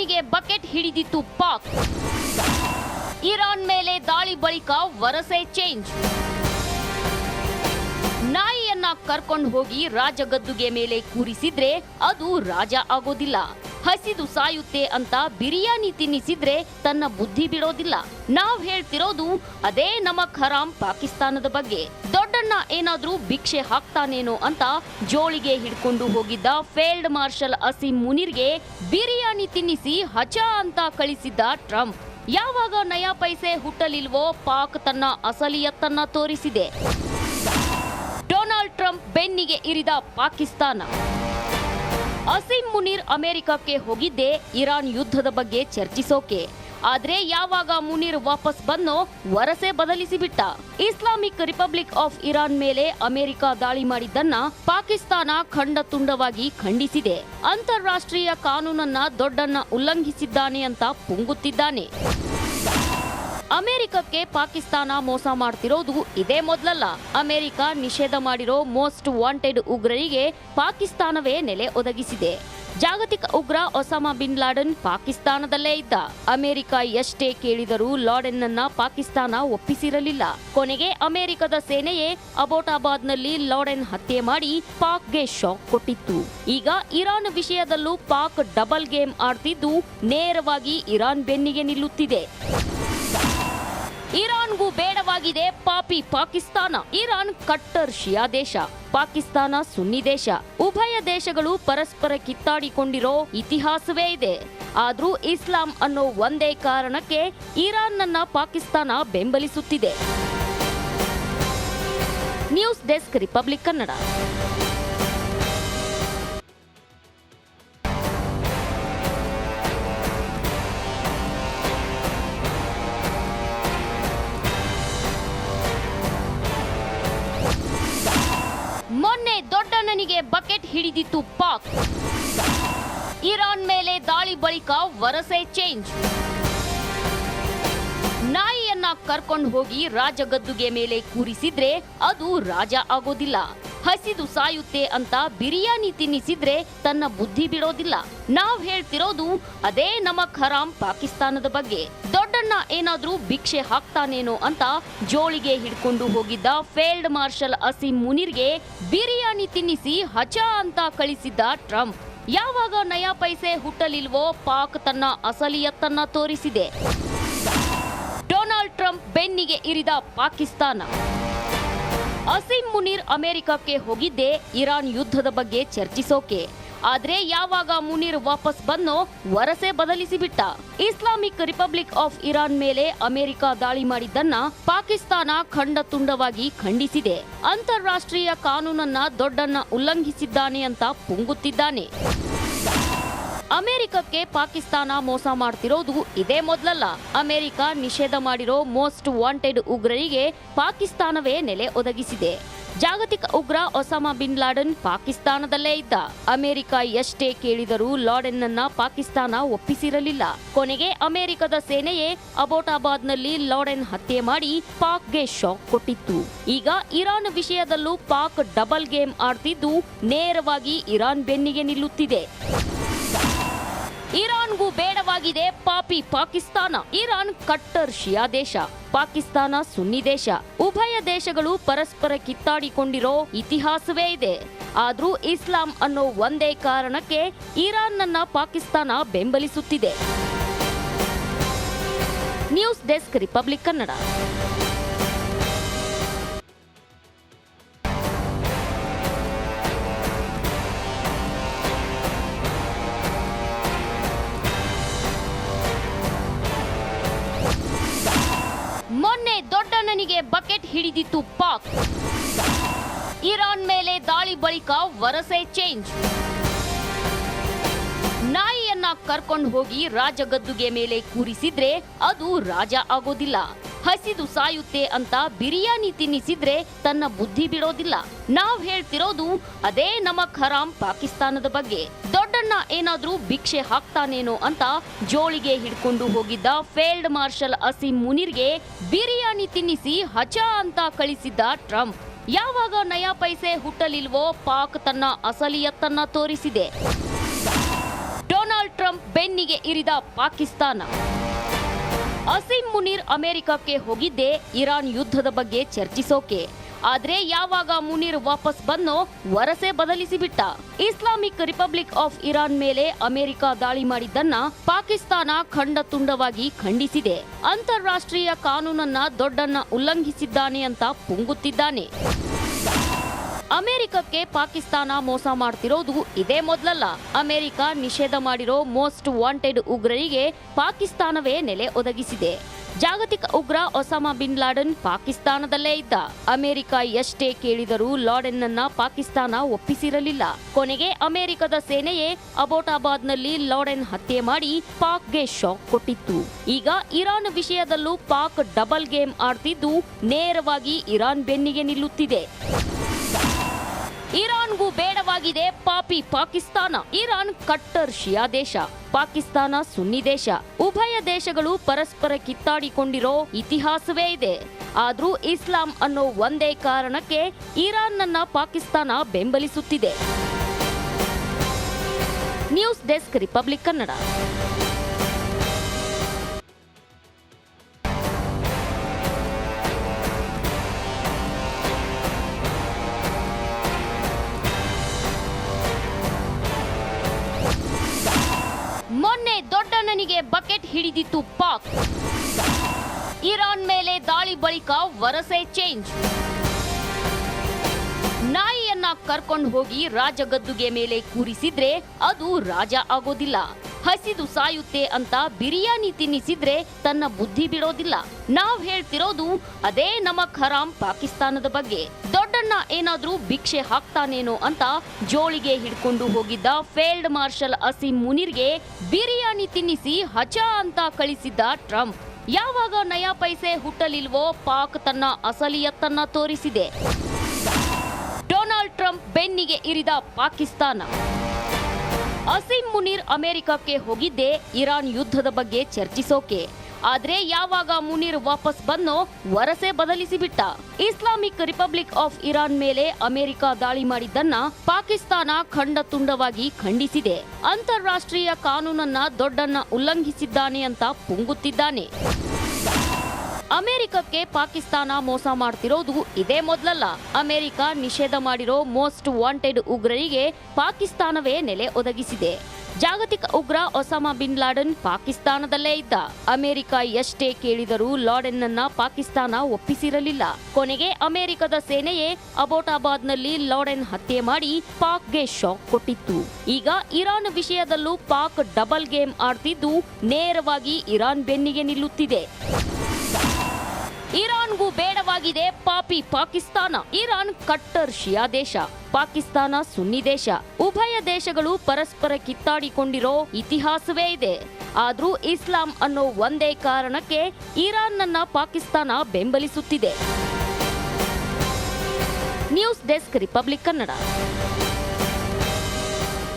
ದೊಡ್ಡಣ್ಣನಿಗೆ bucket ಹಿಡಿದಿತ್ತು Pak. Iran ಮೇಲೆ ದಾಳಿ ಬಳಿಕ ವರಸೆ ಚೇಂಜ್. ನಾಯಿಯನ್ನ ಕರ್ಕೊಂಡು ಹೋಗಿ ರಾಜಗದ್ದುಗೆ ಮೇಲೆ ಕೂರಿಸಿದ್ರೆ ಅದು ರಾಜ ಆಗೋದಿಲ್ಲ. ಹಸಿದು ಸಾಯುತ್ತೆ ಅಂತ ಬಿರಿಯಾನಿ ತಿನ್ನಿಸಿದ್ರೆ ತನ್ನ ಬುದ್ಧಿ ಬಿಡೋದಿಲ್ಲ. ನಾವ್ ಹೇಳ್ತಿರೋದು ಅದೇ ನಮಕ್ ಹರಾಮ್ ಪಾಕಿಸ್ತಾನದ ಬಗ್ಗೆ. ದೊಡ್ಡಣ್ಣ ಏನಾದ್ರೂ ಭಿಕ್ಷೆ ಹಾಕ್ತಾನೇನೋ ಅಂತ ಜೋಳಿಗೆ ಹಿಡ್ಕೊಂಡು ಹೋಗಿದ್ದ ಫೀಲ್ಡ್ ಮಾರ್ಷಲ್ ಅಸೀಂ ಮುನೀರ್ಗೆ ಬಿರಿಯಾನಿ ತಿನ್ನಿಸಿ ಹಚ ಅಂತ ಕಳಿಸಿದ್ದ ಟ್ರಂಪ್. ಯಾವಾಗ ನಯಾ ಪೈಸೆ ಹುಟ್ಟಲಿಲ್ವೋ ಪಾಕ್ ತನ್ನ ಅಸಲಿಯತ್ತನ್ನ ತೋರಿಸಿದೆ. ಡೊನಾಲ್ಡ್ ಟ್ರಂಪ್ ಬೆನ್ನಿಗೆ ಇರಿದ ಪಾಕಿಸ್ತಾನ. ಅಸೀಂ ಮುನೀರ್ ಅಮೆರಿಕಕ್ಕೆ ಹೋಗಿದ್ದೆ ಇರಾನ್ ಯುದ್ಧದ ಬಗ್ಗೆ ಚರ್ಚಿಸೋಕೆ. ಆದ್ರೆ ಯಾವಾಗ ಮುನೀರ್ ವಾಪಸ್ ಬಂದೋ ವರಸೆ ಬದಲಿಸಿಬಿಟ್ಟ. ಇಸ್ಲಾಮಿಕ್ ರಿಪಬ್ಲಿಕ್ ಆಫ್ ಇರಾನ್ ಮೇಲೆ ಅಮೆರಿಕ ದಾಳಿ ಮಾಡಿದ್ದನ್ನ ಪಾಕಿಸ್ತಾನ ಖಂಡ ತುಂಡವಾಗಿ ಖಂಡಿಸಿದೆ. ಅಂತಾರಾಷ್ಟ್ರೀಯ ಕಾನೂನನ್ನ ದೊಡ್ಡಣ್ಣ ಉಲ್ಲಂಘಿಸಿದ್ದಾನೆ ಅಂತ ಪುಂಗುತ್ತಿದ್ದಾನೆ. ಅಮೆರಿಕಕ್ಕೆ ಪಾಕಿಸ್ತಾನ ಮೋಸ ಮಾಡ್ತಿರೋದು ಇದೇ ಮೊದಲಲ್ಲ. ಅಮೆರಿಕ ನಿಷೇಧ ಮಾಡಿರೋ ಮೋಸ್ಟ್ ವಾಂಟೆಡ್ ಉಗ್ರರಿಗೆ ಪಾಕಿಸ್ತಾನವೇ ನೆಲೆ ಒದಗಿಸಿದೆ. ಜಾಗತಿಕ ಉಗ್ರ ಒಸಾಮಾ ಬಿನ್ ಲಾಡೆನ್ ಪಾಕಿಸ್ತಾನದಲ್ಲೇ ಇದ್ದ. ಅಮೆರಿಕ ಎಷ್ಟೇ ಕೇಳಿದರೂ ಲಾಡೆನ್ನನ್ನ ಪಾಕಿಸ್ತಾನ ಒಪ್ಪಿಸಿರಲಿಲ್ಲ. ಕೊನೆಗೆ ಅಮೆರಿಕದ ಸೇನೆಯೇ ಅಬೋಟಾಬಾದ್ನಲ್ಲಿ ಲಾಡೆನ್ ಹತ್ಯೆ ಮಾಡಿ ಪಾಕ್ಗೆ ಶಾಕ್ ಕೊಟ್ಟಿತ್ತು. ಈಗ ಇರಾನ್ ವಿಷಯದಲ್ಲೂ ಪಾಕ್ ಡಬಲ್ ಗೇಮ್ ಆಡ್ತಿದ್ದು ನೇರವಾಗಿ ಇರಾನ್ ಬೆನ್ನಿಗೆ ನಿಲ್ಲುತ್ತಿದೆ. ಇರಾನ್ಗೂ ಬೇಡವಾಗಿದೆ ಪಾಪಿ ಪಾಕಿಸ್ತಾನ. ಇರಾನ್ ಕಟ್ಟರ್ ಶಿಯಾ ದೇಶ, ಪಾಕಿಸ್ತಾನ ಸುನ್ನಿ ದೇಶ. ಉಭಯ ದೇಶಗಳು ಪರಸ್ಪರ ಕಿತ್ತಾಡಿಕೊಂಡಿರೋ ಇತಿಹಾಸವೇ ಇದೆ. ಆದ್ರೂ ಇಸ್ಲಾಂ ಅನ್ನೋ ಒಂದೇ ಕಾರಣಕ್ಕೆ ಇರಾನ್ನನ್ನ ಪಾಕಿಸ್ತಾನ ಬೆಂಬಲಿಸುತ್ತಿದೆ. News desk republic Kannada. ಮೊನ್ನೆ ದೊಡ್ಡಣ್ಣನಿಗೆ ಬಕೆಟ್ ಹಿಡಿದಿತ್ತು ಪಾಕ್. ಇರಾನ್ ಮೇಲೆ ದಾಳಿ ಬಳಿಕ ವರಸೆ ಚೇಂಜ್. ನಾಯಿಯನ್ನ ಕರ್ಕೊಂಡು ಹೋಗಿ ರಾಜಗದ್ದುಗೆ ಮೇಲೆ ಕೂರಿಸಿದ್ರೆ ಅದು ರಾಜ ಆಗೋದಿಲ್ಲ. ಹಸಿದು ಸಾಯುತ್ತೆ ಅಂತ ಬಿರಿಯಾನಿ ತಿನ್ನಿಸಿದ್ರೆ ತನ್ನ ಬುದ್ಧಿ ಬಿಡೋದಿಲ್ಲ. ನಾವ್ ಹೇಳ್ತಿರೋದು ಅದೇ ನಮಕ್ ಹರಾಮ್ ಪಾಕಿಸ್ತಾನದ ಬಗ್ಗೆ. ದೊಡ್ಡಣ್ಣ ಏನಾದ್ರೂ ಭಿಕ್ಷೆ ಹಾಕ್ತಾನೇನೋ ಅಂತ ಜೋಳಿಗೆ ಹಿಡ್ಕೊಂಡು ಹೋಗಿದ್ದ ಫೀಲ್ಡ್ ಮಾರ್ಷಲ್ ಅಸೀಂ ಮುನೀರ್ಗೆ ಬಿರಿಯಾನಿ ತಿನ್ನಿಸಿ ಹಚ ಅಂತ ಕಳಿಸಿದ್ದ ಟ್ರಂಪ್. ಯಾವಾಗ ನಯಾ ಪೈಸೆ ಹುಟ್ಟಲಿಲ್ವೋ ಪಾಕ್ ತನ್ನ ಅಸಲಿಯತ್ತನ್ನ ತೋರಿಸಿದೆ. ಡೊನಾಲ್ಡ್ ಟ್ರಂಪ್ ಬೆನ್ನಿಗೆ ಇರಿದ ಪಾಕಿಸ್ತಾನ. ಅಸೀಂ ಮುನೀರ್ ಅಮೆರಿಕಕ್ಕೆ ಹೋಗಿದ್ದೆ ಇರಾನ್ ಯುದ್ಧದ ಬಗ್ಗೆ ಚರ್ಚಿಸೋಕೆ. ಆದ್ರೆ ಯಾವಾಗ ಮುನೀರ್ ವಾಪಸ್ ಬಂದೋ ವರಸೆ ಬದಲಿಸಿಬಿಟ್ಟ. ಇಸ್ಲಾಮಿಕ್ ರಿಪಬ್ಲಿಕ್ ಆಫ್ ಇರಾನ್ ಮೇಲೆ ಅಮೆರಿಕ ದಾಳಿ ಮಾಡಿದ್ದನ್ನ ಪಾಕಿಸ್ತಾನ ಖಂಡ ತುಂಡವಾಗಿ ಖಂಡಿಸಿದೆ. ಅಂತಾರಾಷ್ಟ್ರೀಯ ಕಾನೂನನ್ನ ದೊಡ್ಡಣ್ಣ ಉಲ್ಲಂಘಿಸಿದ್ದಾನೆ ಅಂತ ಪುಂಗುತ್ತಿದ್ದಾನೆ. ಅಮೆರಿಕಕ್ಕೆ ಪಾಕಿಸ್ತಾನ ಮೋಸ ಮಾಡ್ತಿರೋದು ಇದೇ ಮೊದಲಲ್ಲ. ಅಮೆರಿಕ ನಿಷೇಧ ಮಾಡಿರೋ ಮೋಸ್ಟ್ ವಾಂಟೆಡ್ ಉಗ್ರರಿಗೆ ಪಾಕಿಸ್ತಾನವೇ ನೆಲೆ ಒದಗಿಸಿದೆ. ಜಾಗತಿಕ ಉಗ್ರ ಒಸಾಮಾ ಬಿನ್ ಲಾಡೆನ್ ಪಾಕಿಸ್ತಾನದಲ್ಲೇ ಇದ್ದ. ಅಮೆರಿಕ ಎಷ್ಟೇ ಕೇಳಿದರೂ ಲಾಡೆನ್ನನ್ನ ಪಾಕಿಸ್ತಾನ ಒಪ್ಪಿಸಿರಲಿಲ್ಲ. ಕೊನೆಗೆ ಅಮೆರಿಕದ ಸೇನೆಯೇ ಅಬೋಟಾಬಾದ್ನಲ್ಲಿ ಲಾಡೆನ್ ಹತ್ಯೆ ಮಾಡಿ ಪಾಕ್ಗೆ ಶಾಕ್ ಕೊಟ್ಟಿತ್ತು. ಈಗ ಇರಾನ್ ವಿಷಯದಲ್ಲೂ ಪಾಕ್ ಡಬಲ್ ಗೇಮ್ ಆಡ್ತಿದ್ದು ನೇರವಾಗಿ ಇರಾನ್ ಬೆನ್ನಿಗೆ ನಿಲ್ಲುತ್ತಿದೆ. ಇರಾನ್ಗೂ ಬೇಡವಾಗಿದೆ ಪಾಪಿ ಪಾಕಿಸ್ತಾನ. ಇರಾನ್ ಕಟ್ಟರ್ ಶಿಯಾ ದೇಶ, ಪಾಕಿಸ್ತಾನ ಸುನ್ನಿ ದೇಶ. ಉಭಯ ದೇಶಗಳು ಪರಸ್ಪರ ಕಿತ್ತಾಡಿಕೊಂಡಿರೋ ಇತಿಹಾಸವೇ ಇದೆ. ಆದ್ರೂ ಇಸ್ಲಾಂ ಅನ್ನೋ ಒಂದೇ ಕಾರಣಕ್ಕೆ ಇರಾನ್ನನ್ನ ಪಾಕಿಸ್ತಾನ ಬೆಂಬಲಿಸುತ್ತಿದೆ. News desk republic Kannada. ಮೊನ್ನೆ ದೊಡ್ಡಣ್ಣನಿಗೆ ಬಕೆಟ್ ಹಿಡಿದಿತ್ತು ಪಾಕ್. ಇರಾನ್ ಮೇಲೆ ದಾಳಿ ಬಳಿಕ ವರಸೆ ಚೇಂಜ್. ನಾಯಿಯನ್ನ ಕರ್ಕೊಂಡು ಹೋಗಿ ರಾಜಗದ್ದುಗೆ ಮೇಲೆ ಕೂರಿಸಿದ್ರೆ ಅದು ರಾಜ ಆಗೋದಿಲ್ಲ. ಹಸಿದು ಸಾಯುತ್ತೆ ಅಂತ ಬಿರಿಯಾನಿ ತಿನ್ನಿಸಿದ್ರೆ ತನ್ನ ಬುದ್ಧಿ ಬಿಡೋದಿಲ್ಲ. ನಾವ್ ಹೇಳ್ತಿರೋದು ಅದೇ ನಮಕ್ ಹರಾಮ್ ಪಾಕಿಸ್ತಾನದ ಬಗ್ಗೆ. ದೊಡ್ಡಣ್ಣ ಏನಾದ್ರೂ ಭಿಕ್ಷೆ ಹಾಕ್ತಾನೇನೋ ಅಂತ ಜೋಳಿಗೆ ಹಿಡ್ಕೊಂಡು ಹೋಗಿದ್ದ ಫೀಲ್ಡ್ ಮಾರ್ಷಲ್ ಅಸೀಂ ಮುನೀರ್ಗೆ ಬಿರಿಯಾನಿ ತಿನ್ನಿಸಿ ಹಚ ಅಂತ ಕಳಿಸಿದ್ದ ಟ್ರಂಪ್. ಯಾವಾಗ ನಯಾ ಪೈಸೆ ಹುಟ್ಟಲಿಲ್ವೋ ಪಾಕ್ ತನ್ನ ಅಸಲಿಯತ್ತನ್ನ ತೋರಿಸಿದೆ. ಡೊನಾಲ್ಡ್ ಟ್ರಂಪ್ ಬೆನ್ನಿಗೆ ಇರಿದ ಪಾಕಿಸ್ತಾನ. ಅಸೀಂ ಮುನೀರ್ ಅಮೆರಿಕಕ್ಕೆ ಹೋಗಿದ್ದೆ ಇರಾನ್ ಯುದ್ಧದ ಬಗ್ಗೆ ಚರ್ಚಿಸೋಕೆ. ಆದ್ರೆ ಯಾವಾಗ ಮುನೀರ್ ವಾಪಸ್ ಬಂದೋ ವರಸೆ ಬದಲಿಸಿಬಿಟ್ಟ. ಇಸ್ಲಾಮಿಕ್ ರಿಪಬ್ಲಿಕ್ ಆಫ್ ಇರಾನ್ ಮೇಲೆ ಅಮೆರಿಕ ದಾಳಿ ಮಾಡಿದ್ದನ್ನ ಪಾಕಿಸ್ತಾನ ಖಂಡ ತುಂಡವಾಗಿ ಖಂಡಿಸಿದೆ. ಅಂತಾರಾಷ್ಟ್ರೀಯ ಕಾನೂನನ್ನ ದೊಡ್ಡಣ್ಣ ಉಲ್ಲಂಘಿಸಿದ್ದಾನೆ ಅಂತ ಪುಂಗುತ್ತಿದ್ದಾನೆ. ಅಮೆರಿಕಕ್ಕೆ ಪಾಕಿಸ್ತಾನ ಮೋಸ ಮಾಡ್ತಿರೋದು ಇದೇ ಮೊದಲಲ್ಲ. ಅಮೆರಿಕ ನಿಷೇಧ ಮಾಡಿರೋ ಮೋಸ್ಟ್ ವಾಂಟೆಡ್ ಉಗ್ರರಿಗೆ ಪಾಕಿಸ್ತಾನವೇ ನೆಲೆ ಒದಗಿಸಿದೆ. ಜಾಗತಿಕ ಉಗ್ರ ಒಸಾಮಾ ಬಿನ್ ಲಾಡೆನ್ ಪಾಕಿಸ್ತಾನದಲ್ಲೇ ಇದ್ದ. ಅಮೆರಿಕ ಎಷ್ಟೇ ಕೇಳಿದರೂ ಲಾಡೆನ್ನನ್ನ ಪಾಕಿಸ್ತಾನ ಒಪ್ಪಿಸಿರಲಿಲ್ಲ. ಕೊನೆಗೆ ಅಮೆರಿಕದ ಸೇನೆಯೇ ಅಬೋಟಾಬಾದ್ನಲ್ಲಿ ಲಾಡೆನ್ ಹತ್ಯೆ ಮಾಡಿ ಪಾಕ್ಗೆ ಶಾಕ್ ಕೊಟ್ಟಿತ್ತು. ಈಗ ಇರಾನ್ ವಿಷಯದಲ್ಲೂ ಪಾಕ್ ಡಬಲ್ ಗೇಮ್ ಆಡ್ತಿದ್ದು ನೇರವಾಗಿ ಇರಾನ್ ಬೆನ್ನಿಗೆ ನಿಲ್ಲುತ್ತಿದೆ. ಇರಾನ್ಗೂ ಬೇಡವಾಗಿದೆ ಪಾಪಿ ಪಾಕಿಸ್ತಾನ. ಇರಾನ್ ಕಟ್ಟರ್ ಶಿಯಾ ದೇಶ, ಪಾಕಿಸ್ತಾನ ಸುನ್ನಿ ದೇಶ. ಉಭಯ ದೇಶಗಳು ಪರಸ್ಪರ ಕಿತ್ತಾಡಿಕೊಂಡಿರೋ ಇತಿಹಾಸವೇ ಇದೆ. ಆದ್ರೂ ಇಸ್ಲಾಂ ಅನ್ನೋ ಒಂದೇ ಕಾರಣಕ್ಕೆ ಇರಾನ್ನನ್ನ ಪಾಕಿಸ್ತಾನ ಬೆಂಬಲಿಸುತ್ತಿದೆ. News desk, republic Kannada. ಮೊನ್ನೆ ದೊಡ್ಡಣ್ಣನಿಗೆ ಬಕೆಟ್ ಹಿಡಿದಿತ್ತು ಪಾಕ್. ಇರಾನ್ ಮೇಲೆ ದಾಳಿ ಬಳಿಕ ವರಸೆ ಚೇಂಜ್. ನಾಯಿಯನ್ನ ಕರ್ಕೊಂಡು ಹೋಗಿ ರಾಜಗದ್ದುಗೆ ಮೇಲೆ ಕೂರಿಸಿದ್ರೆ ಅದು ರಾಜ ಆಗೋದಿಲ್ಲ. ಹಸಿದು ಸಾಯುತ್ತೆ ಅಂತ ಬಿರಿಯಾನಿ ತಿನ್ನಿಸಿದ್ರೆ ತನ್ನ ಬುದ್ಧಿ ಬಿಡೋದಿಲ್ಲ. ನಾವ್ ಹೇಳ್ತಿರೋದು ಅದೇ ನಮಕ್ ಹರಾಮ್ ಪಾಕಿಸ್ತಾನದ ಬಗ್ಗೆ. ದೊಡ್ಡಣ್ಣ ಏನಾದ್ರೂ ಭಿಕ್ಷೆ ಹಾಕ್ತಾನೇನೋ ಅಂತ ಜೋಳಿಗೆ ಹಿಡ್ಕೊಂಡು ಹೋಗಿದ್ದ ಫೀಲ್ಡ್ ಮಾರ್ಷಲ್ ಅಸೀಂ ಮುನೀರ್ಗೆ ಬಿರಿಯಾನಿ ತಿನ್ನಿಸಿ ಹಚ ಅಂತ ಕಳಿಸಿದ್ದ ಟ್ರಂಪ್. ಯಾವಾಗ ನಯಾ ಪೈಸೆ ಹುಟ್ಟಲಿಲ್ವೋ ಪಾಕ್ ತನ್ನ ಅಸಲಿಯತ್ತನ್ನ ತೋರಿಸಿದೆ. ಡೊನಾಲ್ಡ್ ಟ್ರಂಪ್ ಬೆನ್ನಿಗೆ ಇರಿದ ಪಾಕಿಸ್ತಾನ. ಅಸೀಂ ಮುನೀರ್ ಅಮೆರಿಕಕ್ಕೆ ಹೋಗಿದ್ದೆ ಇರಾನ್ ಯುದ್ಧದ ಬಗ್ಗೆ ಚರ್ಚಿಸೋಕೆ. ಆದ್ರೆ ಯಾವಾಗ ಮುನೀರ್ ವಾಪಸ್ ಬಂದೋ ವರಸೆ ಬದಲಿಸಿಬಿಟ್ಟ. ಇಸ್ಲಾಮಿಕ್ ರಿಪಬ್ಲಿಕ್ ಆಫ್ ಇರಾನ್ ಮೇಲೆ ಅಮೆರಿಕ ದಾಳಿ ಮಾಡಿದ್ದನ್ನ ಪಾಕಿಸ್ತಾನ ಖಂಡ ತುಂಡವಾಗಿ ಖಂಡಿಸಿದೆ. ಅಂತಾರಾಷ್ಟ್ರೀಯ ಕಾನೂನನ್ನ ದೊಡ್ಡಣ್ಣ ಉಲ್ಲಂಘಿಸಿದ್ದಾನೆ ಅಂತ ಪುಂಗುತ್ತಿದ್ದಾನೆ. ಅಮೆರಿಕಕ್ಕೆ ಪಾಕಿಸ್ತಾನ ಮೋಸ ಮಾಡ್ತಿರೋದು ಇದೇ ಮೊದಲಲ್ಲ. ಅಮೆರಿಕ ನಿಷೇಧ ಮಾಡಿರೋ ಮೋಸ್ಟ್ ವಾಂಟೆಡ್ ಉಗ್ರರಿಗೆ ಪಾಕಿಸ್ತಾನವೇ ನೆಲೆ ಒದಗಿಸಿದೆ. ಜಾಗತಿಕ ಉಗ್ರ ಒಸಾಮಾ ಬಿನ್ ಲಾಡೆನ್ ಪಾಕಿಸ್ತಾನದಲ್ಲೇ ಇದ್ದ. ಅಮೆರಿಕ ಎಷ್ಟೇ ಕೇಳಿದರೂ ಲಾಡೆನ್ನನ್ನ ಪಾಕಿಸ್ತಾನ ಒಪ್ಪಿಸಿರಲಿಲ್ಲ. ಕೊನೆಗೆ ಅಮೆರಿಕದ ಸೇನೆಯೇ ಅಬೋಟಾಬಾದ್ನಲ್ಲಿ ಲಾಡೆನ್ ಹತ್ಯೆ ಮಾಡಿ ಪಾಕ್ಗೆ ಶಾಕ್ ಕೊಟ್ಟಿತ್ತು. ಈಗ ಇರಾನ್ ವಿಷಯದಲ್ಲೂ ಪಾಕ್ ಡಬಲ್ ಗೇಮ್ ಆಡ್ತಿದ್ದು ನೇರವಾಗಿ ಇರಾನ್ ಬೆನ್ನಿಗೆ ನಿಲ್ಲುತ್ತಿದೆ. ಇರಾನ್ಗೂ ಬೇಡವಾಗಿದೆ ಪಾಪಿ ಪಾಕಿಸ್ತಾನ. ಇರಾನ್ ಕಟ್ಟರ್ ಶಿಯಾ ದೇಶ, ಪಾಕಿಸ್ತಾನ ಸುನ್ನಿ ದೇಶ. ಉಭಯ ದೇಶಗಳು ಪರಸ್ಪರ ಕಿತ್ತಾಡಿಕೊಂಡಿರೋ ಇತಿಹಾಸವೇ ಇದೆ. ಆದ್ರೂ ಇಸ್ಲಾಂ ಅನ್ನೋ ಒಂದೇ ಕಾರಣಕ್ಕೆ ಇರಾನ್ನನ್ನ ಪಾಕಿಸ್ತಾನ ಬೆಂಬಲಿಸುತ್ತಿದೆ. News desk, republic Kannada.